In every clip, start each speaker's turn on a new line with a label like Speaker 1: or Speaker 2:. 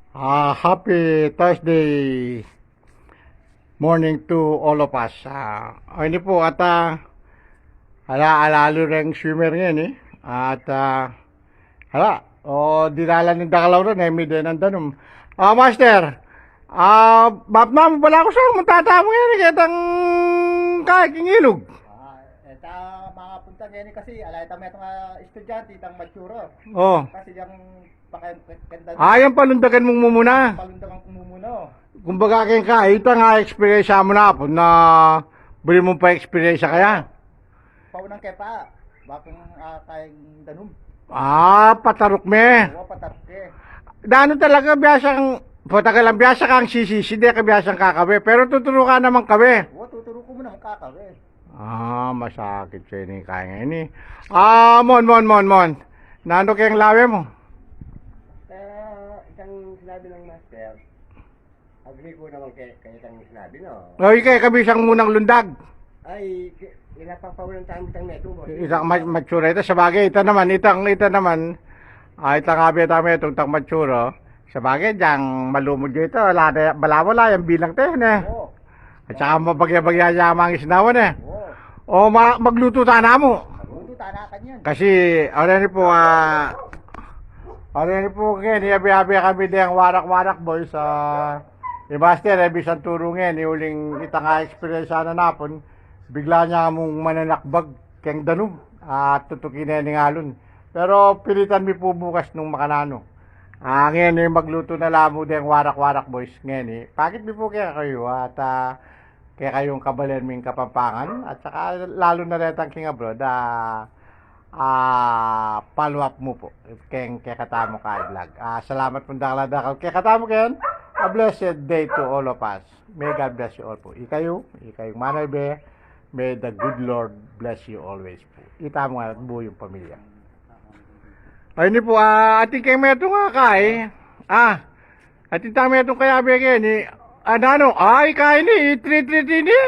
Speaker 1: Happy Thursday morning to all of us. Hindi po at alalo rin swimmer ngayon eh. At dinala ng dakalaw rin eh, may din ang danum. Master, map na mo pala ako sa matata mo ngayon eh, kitang kaking ilog.
Speaker 2: Eta mga punta ngayon kasi alay tama itong estudyante itang mature.
Speaker 1: Oh.
Speaker 2: Kasi yung pakaganda
Speaker 1: Yung palundagan mong mumuna.
Speaker 2: palundagang kumuno.
Speaker 1: Kumbaga kayong ito nga experience mo na po na buli mo pa experience kaya.
Speaker 2: Paunang kepa. Bakong kayang danum.
Speaker 1: Patarok me.
Speaker 2: Huwa patapke.
Speaker 1: Dano talaga biyasang patagalan biyasa kang sisisi, di ka biyasang kakabe. Pero tuturo ka naman kabe.
Speaker 2: Huwa tuturo ko mo na kakawe.
Speaker 1: Masakit siya ni kaya ngayon eh. Mon. Nando kayong lawe mo?
Speaker 2: Isang sinabi ng master, agree ko naman kay isang sinabi, no?
Speaker 1: Kaya kabisang munang lundag.
Speaker 2: Ay, inapapawalan tayo itang neto mo.
Speaker 1: Isang matsura ito. Sa bagay, ito naman, itang abi tama itong tang matsura. Sa bagay, diyang malumod dito. Balawala, yung bilang tayo na.
Speaker 2: Oo.
Speaker 1: At saka mabagya-bagya yamang isnawan eh.
Speaker 2: Oo.
Speaker 1: Magluto tana mo.
Speaker 2: Magluto tanakan yan.
Speaker 1: Kasi, ano po ngayon, iabi-abi kami diyang warak-warak boys. Master, bisan turo ngayon, uling itang experience na napon, bigla niya mong mananakbag keng danum at tutukin na ni ngalon. Pero pilitan mi po bukas nung makanano. Ngayon magluto na lamo diyang warak-warak boys ngayon. Bakit mi po kaya kayo at kaya kayong kabalan ming kapampangan at saka lalo na rin ang king abroad follow up mo po kaya katamo ka vlog. Salamat po dakal kaya katamo kayan. A blessed day to all of us. May God bless you all po. Ikayong manay be. May the good Lord bless you always po. Itamo nga at buo yung pamilya. Hindi po, ating kayo meto nga kay. Ating tayo meto kaya bigyan ni Anano, kaya ni, 3 ni.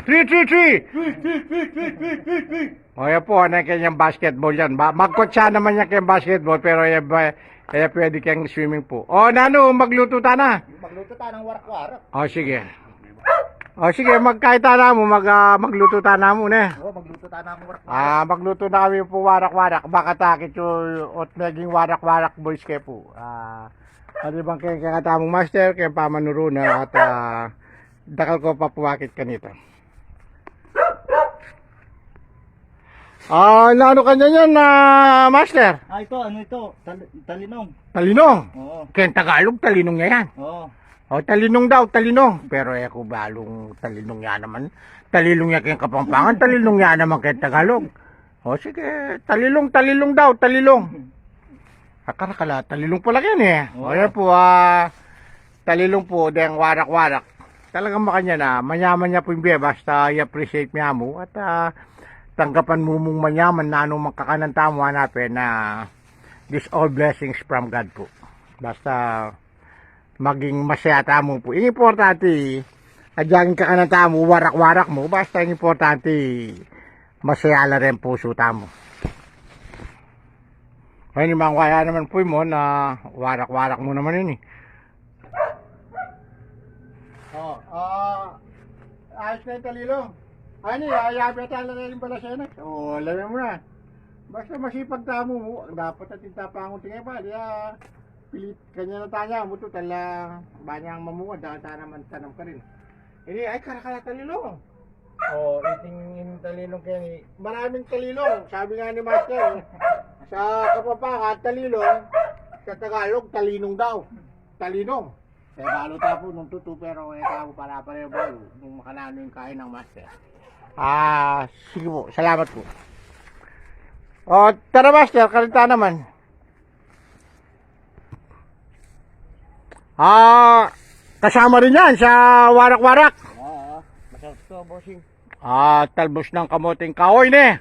Speaker 1: 3. Yan po, ano kanyang basketball yan. Magkotsa naman niya kayong basketball, pero kaya pwede kayong swimming po. Nano, magluto ta na.
Speaker 2: Magluto tayo ng warak-warak.
Speaker 1: Sige. Sige, magkaita na mo, magluto ta na mo na.
Speaker 2: Oo, magluto tayo ng warak-warak.
Speaker 1: Magluto na kami po warak-warak. Baka takit yung ot naging warak-warak boys kayo po. Ano bang kaya katamong master, kaya pamanuro na at dakal ko papuwakit kanito. Ano kanya yan master?
Speaker 2: Ano ito? Talinong.
Speaker 1: Talinong?
Speaker 2: Oo.
Speaker 1: Kaya Tagalog, talinong niya yan.
Speaker 2: Oo.
Speaker 1: Talinong daw, talinong. Pero ako balong talinong niya naman. Talinong niya kaya kapampangan, talinong niya naman kaya Tagalog. Sige, talilong daw, talilong. Akarakala, talilong pala yan eh. Yan po, talilong po, dahil warak-warak. Talagang makanya na, manyaman niya po yung biya, basta i-appreciate niya mo. At tanggapan mo mong manyaman na anong makakananta mo hanapin na this all blessings from God po. Basta maging masaya mo po. Yung importante, adyang kakananta mo, warak-warak mo, basta yung importante, masaya la rin puso tamo. Ay, naman kaya naman po mo na warak-warak mo naman yun eh. Ayos na yung talilong. Ayabi at ala na rin pala siya na. Alam mo na. Basta masipag tamo mo, dapat at intapangon tingin pa. Pilit kanya na tanya mo ito tala banyang mamunga dahil naman tanam ka rin. Ay karakala talilong. Iting talilong kaya ni maraming talilong. Sabi nga ni master sa Kapampangan talilong, sa Tagalog talinong daw. Talinong. Balo tapo nung tuto pero tao para yung balo nung makanano yung kain ng master. Sige po, salamat po. Tara master, kalita naman. Kasama rin yan sa warak-warak.
Speaker 2: Masarap ito, bossing.
Speaker 1: Talbos ng kamoting kahoy ne.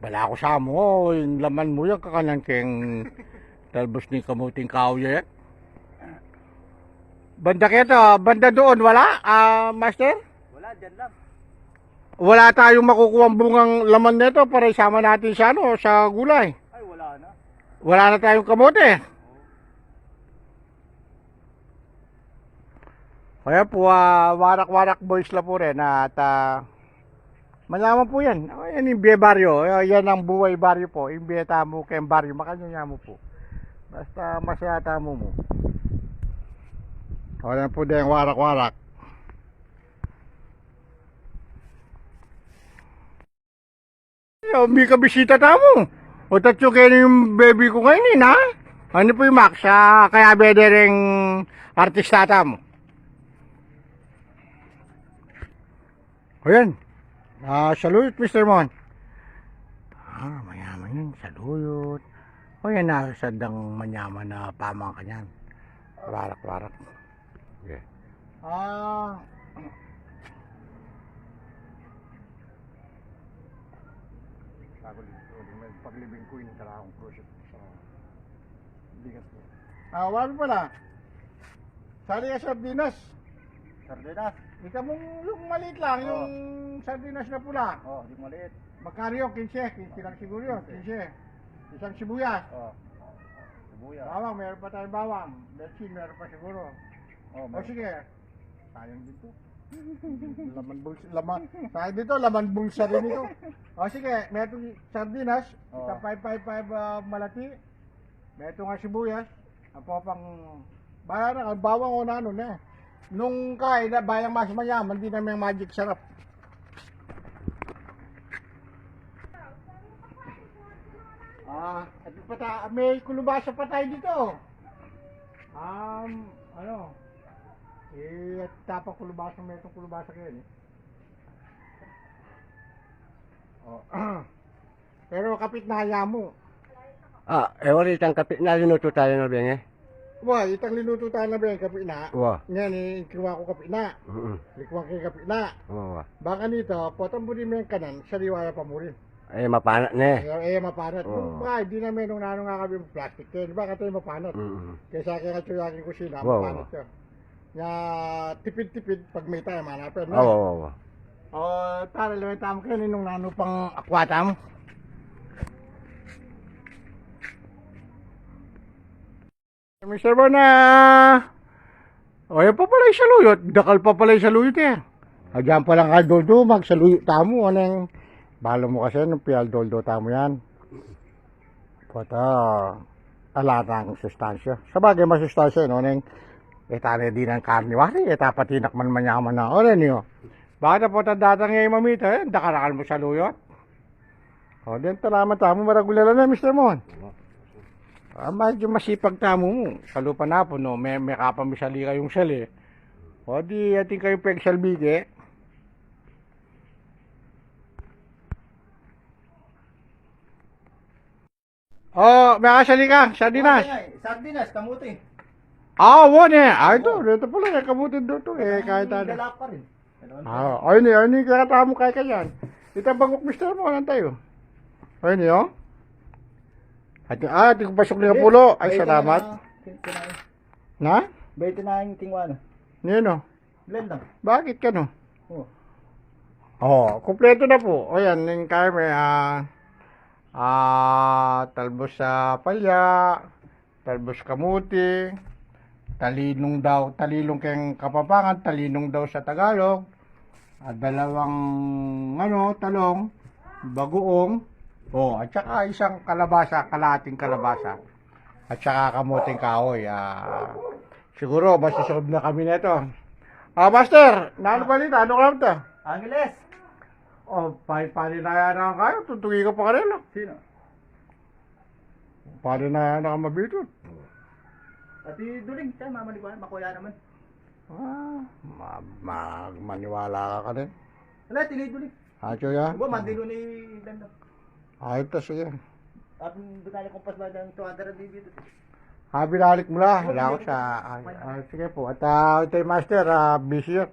Speaker 1: Bala ko sa mo, yung laman mo yan kakanan keng talbos ng kamoting kahoy yan. Banda kito, banda doon, wala, master?
Speaker 2: Wala, dyan lang.
Speaker 1: Wala tayong makukuha bungang laman nito para isama natin sa sa gulay.
Speaker 2: Ay, wala na.
Speaker 1: Wala na tayong kamote. Kaya po, warak-warak boys la po rin at malaman po yan. Yan yung Biye Barrio. Yan ang buhay barrio po. Yung Biye Tamo kayong barrio. Makanya mo po. Basta masaya tamo mo. Wala po din warak-warak. May kabisita tamo. O tatyo kayo yung baby ko ngayon ha? Ano po yung Max? Kaya bede rin artista tamo. O yan. Saluyot, Mr. Mon. Mayaman yun. Saluyot. O yan, nasadang manyaman na pamang kanyan. Warak-warak. Okay. Paglibing ko yung tarakong cruise sa bigas ko. Wala pala. Sali ka sardinas.
Speaker 2: Sardinas.
Speaker 1: Ika mong yung maliit lang, yung sardinas na pula.
Speaker 2: Di maliit.
Speaker 1: Magkano yun? 15 lang siguro yun. 15. Isang sibuyas.
Speaker 2: Sibuyas.
Speaker 1: Bawang, meron pa tayong bawang. Betsin, meron pa siguro. Sige. Sayang dito. Sayang dito, laman bulsa rin ito. Sige, meron sardinas. Isang 555 malati. Meron nga sibuyas. Apo pang bawang o na ano na. Nung kain na bayang mas mayaman, hindi namin magic sarap. At may kulubasa pa tayo dito. Tapang kulubasa, may itong kulubasa kayo eh. Pero kapit na haya mo.
Speaker 3: Wala itang kapit na linuto tayo na beng eh.
Speaker 1: Itang linuto tayo na ba yung kapit na? Ngayon, kinuha ko kapit na. Likuha ko yung kapit na. Baka nito, potang budi mo yung kanan, sariwaya pa mo rin.
Speaker 3: Mapanat na eh.
Speaker 1: Mapanat. Hindi namin nung nanong nga kami plastic kayo. Baka tayo mapanat. Kaya sa akin at yung aking kusina, mapanat yun. Tipid-tipid pag may tayo manapin. Tara, lamay tamo kayo nung nano pang akwata mo. Mr. Bona! Yan pa pala yung saluyot. Dakal pa pala yung saluyot eh. Diyan pa lang kaldoldo, magsaluyot tamo. Anong, balo mo kasi nung pialdoldo tamo yan. Alatang sustansya. Sabagay masustansya, no? Neng, etane din ang karniwari. Patinak man manyaman na. Oren nyo. Bakit po tatang ngayon mamita? Dakarakal mo saluyot. Din talaman tamo. Maragulala na, Mr. Mon. Medyo masipag tamo mo. Kalupa na po, no? May kapamisali kayong sali. Di ating kayong pegsalbige. May kasali ka. Sardinas.
Speaker 2: Sardinas, kamuti.
Speaker 1: Ito. Dito pala. Kamutin doon. Kahit ano.
Speaker 2: Dala pa rin.
Speaker 1: Ayun yung kakatamo kaya kayan. Ito bangok, Mr. Mo. Anong tayo? Ayun yun. Ati ko pasok niya pulo. Ay, salamat. Na?
Speaker 2: 29 tingwan.
Speaker 1: Nino?
Speaker 2: Blend lang.
Speaker 1: Bakit ka no? Kompleto na po. Ayan, yung kaya may talbos sa palya, talbos kamuti, talilong kayong Kapampangan, talinong daw sa Tagalog, dalawang talong, bagoong, at saka isang kalabasa, kalating kalabasa, at saka kamuting kahoy. Siguro, masusunod na kami nito. Master, naano balita? Ano ka ito?
Speaker 2: Angeles.
Speaker 1: Paninaya na kayo. Tutugi ka pa kanila.
Speaker 2: Sino?
Speaker 1: Paninaya na ka mabitot.
Speaker 2: Ati Duling, tayo mamaliwan, makuya naman.
Speaker 1: Maniwala ka rin.
Speaker 2: Wala, tinay Duling.
Speaker 1: Ya?
Speaker 2: Mandilo ni Lando.
Speaker 1: Ito sige.
Speaker 2: At doon kompas ba ng 200 dito?
Speaker 1: Binalik mo lang. Wala ko sa... sige po. At ito yung master, busy yun.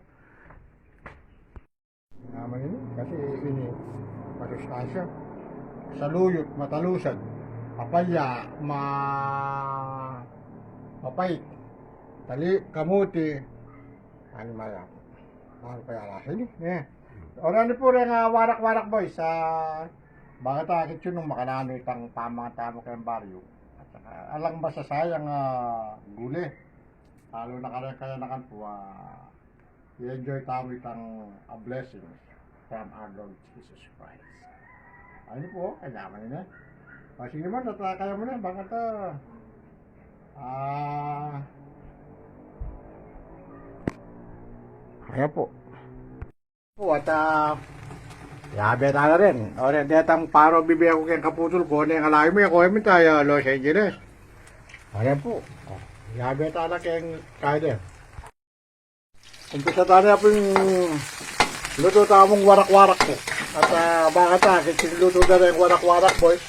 Speaker 1: Naman yun. Kasi ini, masustansya. Saluyot, matalusan. Papaya, mapait. Kamuti. Ano maya? Ano kaya lasin eh? Ano po rin warak-warak boys sa... Bakit akit yun nung makanano itang tama-tama kayong baryo. At saka, alang masasayang guli. Lalo na kaya nakan po, i-enjoy tayo itang a blessing from our Lord Jesus Christ. Ano po, kailangan nyo na. O sige mo, kaya mo na, baka to. Kaya po. Po, at yabe tayo rin. O rin, detang paro bibigyan ko kayong kaputol ko, na yung alay mo yung kuha mo tayo, Los Angeles. O rin po. Yabe tayo kayong kaya din. Umpisa tayo po yung luto tayo mong warak-warak po. At baka tayo, luto tayo yung warak-warak boys.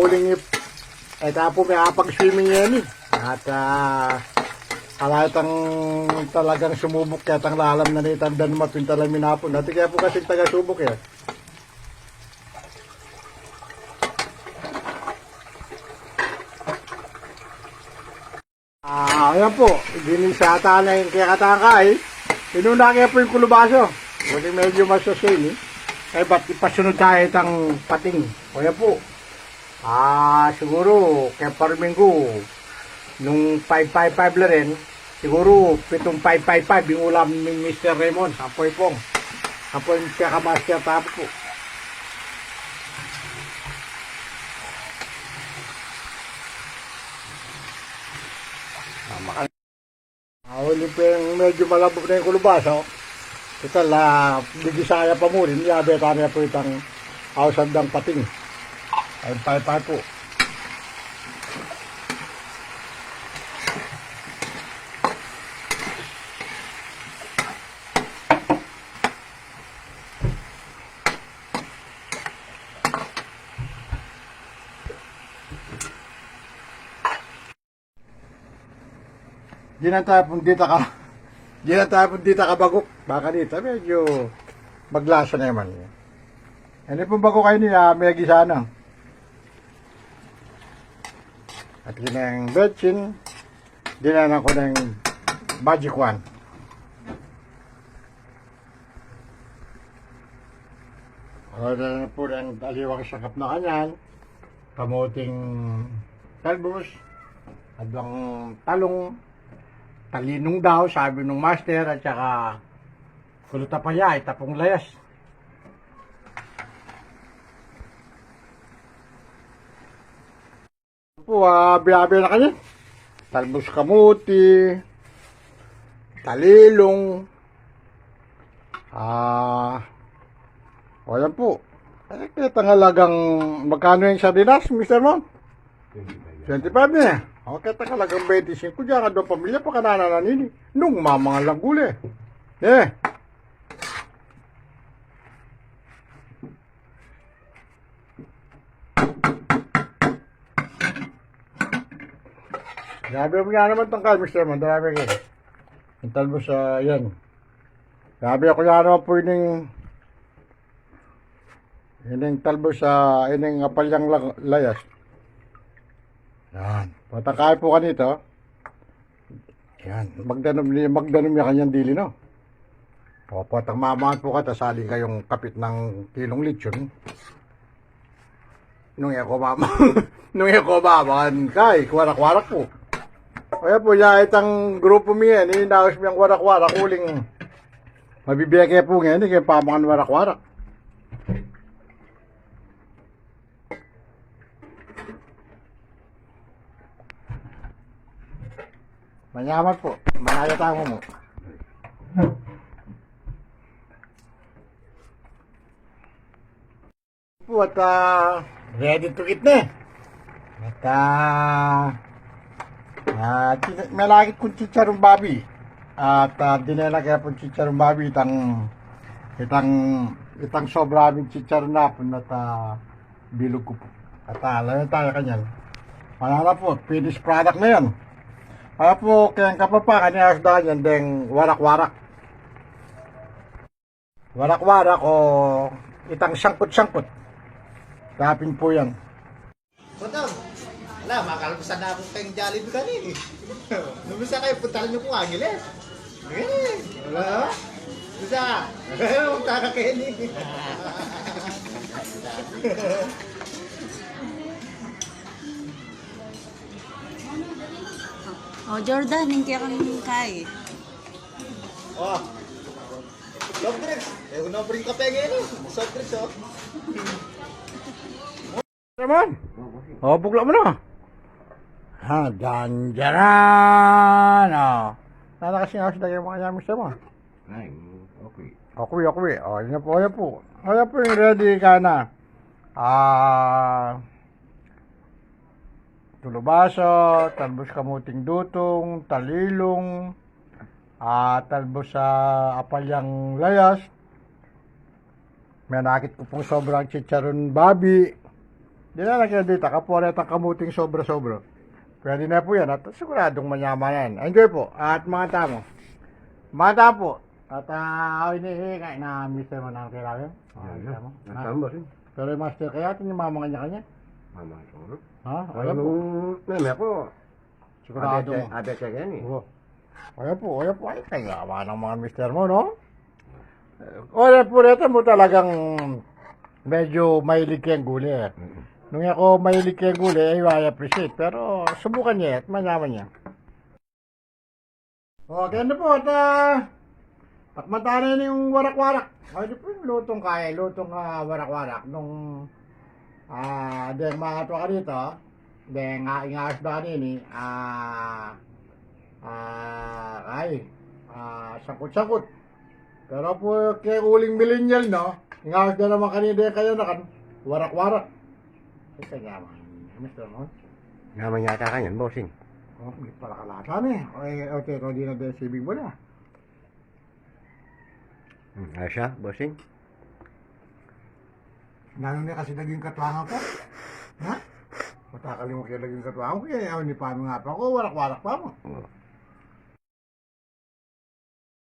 Speaker 1: Uling tayo po may apag-swimming yan eh. At kalayatang talagang sumubok kaya tang lalam na nitandaan mapintalamin na po. Dati kaya po kasi taga-subok eh. Ayan po, ginisa ata na yung kaya katangkay. Inuna kaya po yung kulubaso. Kasi medyo masasin eh. Eh ba't ipasunod tayo itang pating? Kaya po. Siguro kaya parming ko nung 555 na rin. Siguro 7,555 yung ulam ni Mr. Raymond. Apoy pong. Apoy yung kaka-master tapo po. Huli pa yung medyo malabog na yung kulubaso. Ito bigisaya pa mo rin. Yabe tayo po itang ausandang pating. Ay pay po. Di na tayo pundita ka bagok. Baka dito, medyo maglasa na naman. Ano pong bagok kayo niya, may gisana. At ginang betchin, dinanan ko ng magic one. Order na po ng aliwang sakap na kanyan, kamuting talbos, adwang talong, talinong daw, sabi nung master, at saka kuluta pa ya, itapong layas. Po, biyabi na kanya. Talbos kamuti, talilong, wala po. Kaya halagang, magkano yung sardinas, Mr. Mom? 25 na. Kaya halagang 25. Diyan ka doon pamilya pa ka nananini. Nung mamang lang guli. Grabe mo nga naman tangkal, Mr. Mom. Grabe ka. Yung talbos yan. Grabe ako nga naman po yung talbos yung apalyang layas. Yan. Patangkay po ka nito. Yan. Magdanom yung kanyang dili, no? O, patang mamahan po ka, tasali kayong kapit ng kilong lechon. Nung ako mamahan kay, warak-warak po. Kaya po, itang grupo mo yan, inaos mo yung warak-warak, uling mabibigay kayo po ngayon, kaya pamangan warak-warak. Manyaman po, manayatang mo. Po, at ready to eat na. At may lagit kong chicharong babi. At dinelagay po chicharong babi itang sobrang chicharon na po at bilog ko po. At alam tayo kanyan. Malala po, finished product na yan. Kaya po, kaya kapapa, kanya asdahan yan, deng warak-warak. Warak-warak o itang sangkot-sangkot. Tapin po yan.
Speaker 2: Potong, makalabasan na ako kayong Jollibee kanina. Numisa kayo, puntahan niyo po Angeles. Wala? Bisa? Huwag taka kayo ni.
Speaker 4: Jordan, hindi kaya kami kay.
Speaker 2: Oh. Soft drinks. Eh, unang bring kape ngayon eh. Soft drinks, oh.
Speaker 1: Naman. Oh, bugla mo na. Ha, danjaran. Oh. Nana kasi nga sila yung mga yamis mo.
Speaker 3: Ay, okay.
Speaker 1: Okay. Oh, yun na po, ayan po. Ayan po yung ready ka na. Tulubaso, talbos kamuting dutong, talilong, talbos sa apalyang layas. May nakit ko pong sobrang chicharon babi. Di na lang dito, kapuret ang kamuting sobra-sobra. Pwede na po yan at siguradong manyaman yan. Enjoy po at mga tamo. Mga tapo. At hinihingi na mister mo na kailangan.
Speaker 3: Nasaan, bossing?
Speaker 1: Pero yung master kaya ito yung mama kanya-kanya.
Speaker 3: Mama, siguro.
Speaker 1: Ha?
Speaker 3: Ano
Speaker 1: Ayan po.
Speaker 3: meme ako?
Speaker 1: Sigurado mo.
Speaker 3: Ate siya yan eh.
Speaker 1: Oo. Ayan po. Ay, kaya ng mga mister mo, no? Ayan po rito mo talagang medyo mahilig kayang guli eh. Nung ako mahilig kayang guli, I appreciate. Pero subukan niya at manyaman niya. Okay na po at takmatanin yung warak-warak. Ay, di po yung lutong kaya, lutong warak-warak. Nung dahil makatwa ka dito, dahil ingas ba kanini, sangkot-sangkot. Pero po kay uling millennial, no? Ingas na naman kanina dahil kayo na kan, warak-warak. Ito yaman, Mr. Mon.
Speaker 3: Naman yata ka yan, bossing.
Speaker 1: Oh, hindi pala kalatan eh. Okay, hindi na dahil sibig mo na.
Speaker 3: Ayos siya, bossing?
Speaker 1: Lalo na kasi naging katwangan ko. Ha? Matakalimutan naging katwangan ko. Kaya ni Pano nga pa ako, warak-warak pa mo.
Speaker 3: Oo.